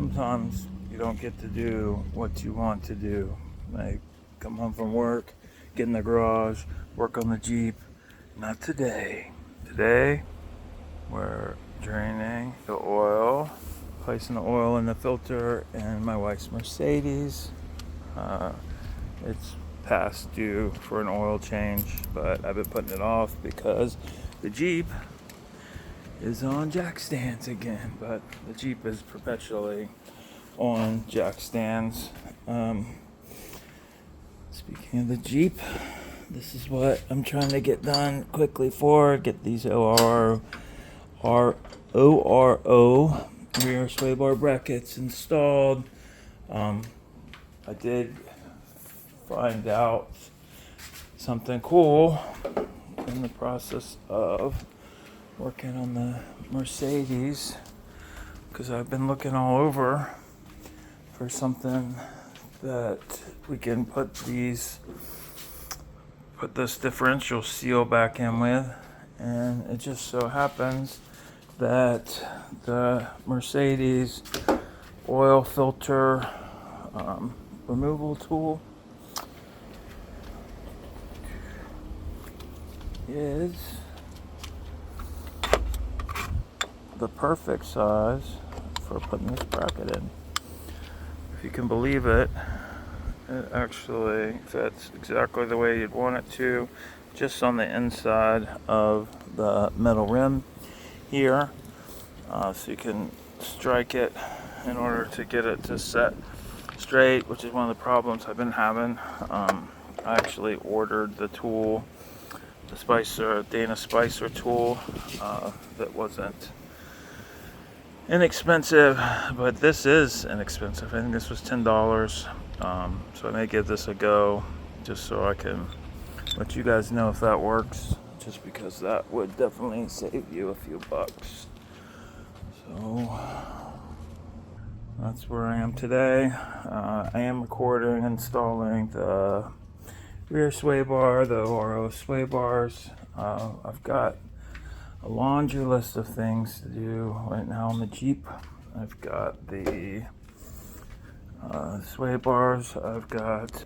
sometimes you don't get to do what you want to do. Like come home from work, get in the garage, work on the Jeep. Not today. Today we're draining the oil, placing the oil in the filter in my wife's Mercedes. It's past due for an oil change, but I've been putting it off because the Jeep is on jack stands again. But the Jeep is perpetually on jack stands. Speaking of the Jeep, this is what I'm trying to get done quickly get these ORO rear sway bar brackets installed. I did find out something cool in the process of working on the Mercedes, because I've been looking all over for something that we can put this differential seal back in with, and it just so happens that the Mercedes oil filter removal tool is the perfect size for putting this bracket in. If you can believe it, it actually fits exactly the way you'd want it to, just on the inside of the metal rim here. So you can strike it in order to get it to set straight, which is one of the problems I've been having. I actually ordered the tool, the Dana Spicer tool, that wasn't inexpensive, but this is inexpensive. I think this was $10. So I may give this a go just so I can let you guys know if that works, just because that would definitely save you a few bucks. So that's where I am today. I am recording, installing the rear sway bar, the ORO sway bars. I've got a laundry list of things to do right now on the Jeep. I've got the sway bars. I've got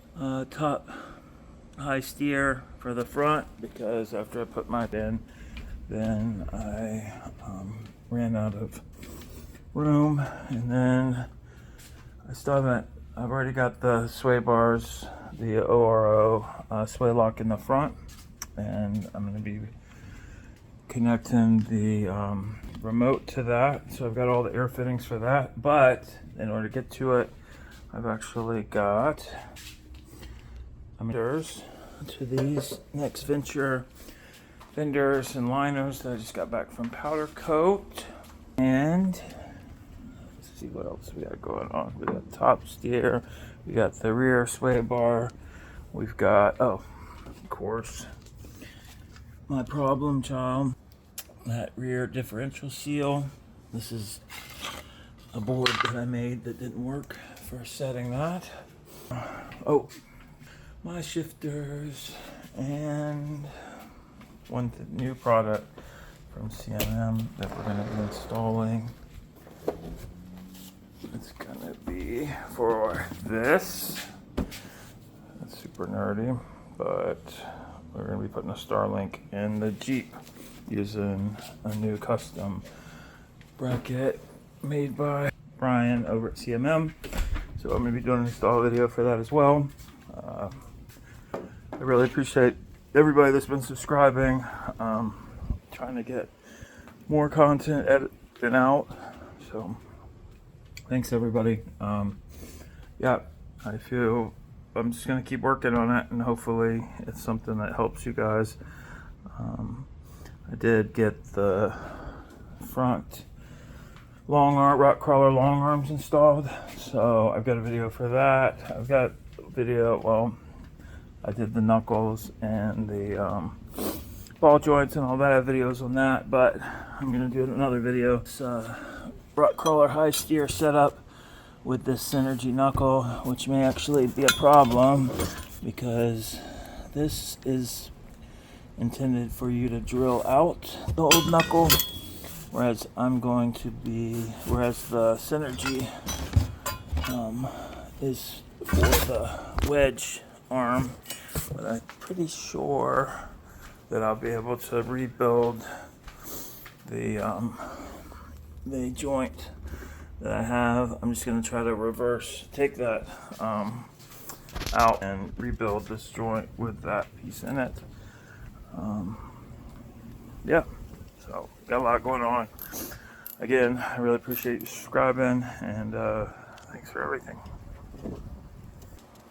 top high steer for the front, because after I put mine in, then I ran out of room, and then I've already got the sway bars, the ORO SwayLOC in the front, and I'm going to be connecting the remote to that. So I've got all the air fittings for that, but in order to get to it, I've actually got Fenders to these next venture fenders and liners that I just got back from powder coat. And let's see what else we got going on. We got top steer, we got the rear sway bar, we've got, oh, of course, my problem child, that rear differential seal. This is a board that I made that didn't work for setting that. Oh, my shifters, and one new product from CMM that we're going to be installing. It's going to be for this. It's super nerdy, but we're going to be putting a Starlink in the Jeep using a new custom bracket made by Brian over at CMM. So I'm going to be doing an install video for that as well. I really appreciate everybody that's been subscribing. Trying to get more content edited out. So thanks everybody. Yeah, I feel I'm just going to keep working on it, and hopefully it's something that helps you guys. I did get the front Krawler long arms installed, so I've got a video for that. I've got a video, well, I did the knuckles and the ball joints and all that. I have videos on that, but I'm going to do another video. It's Krawler high steer setup with this Synergy knuckle, which may actually be a problem because this is intended for you to drill out the old knuckle, whereas the Synergy is for the wedge arm, but I'm pretty sure that I'll be able to rebuild the joint that I have. I'm just going to try to take that out and rebuild this joint with that piece in it. Yeah, so got a lot going on. Again, I really appreciate you subscribing, and thanks for everything.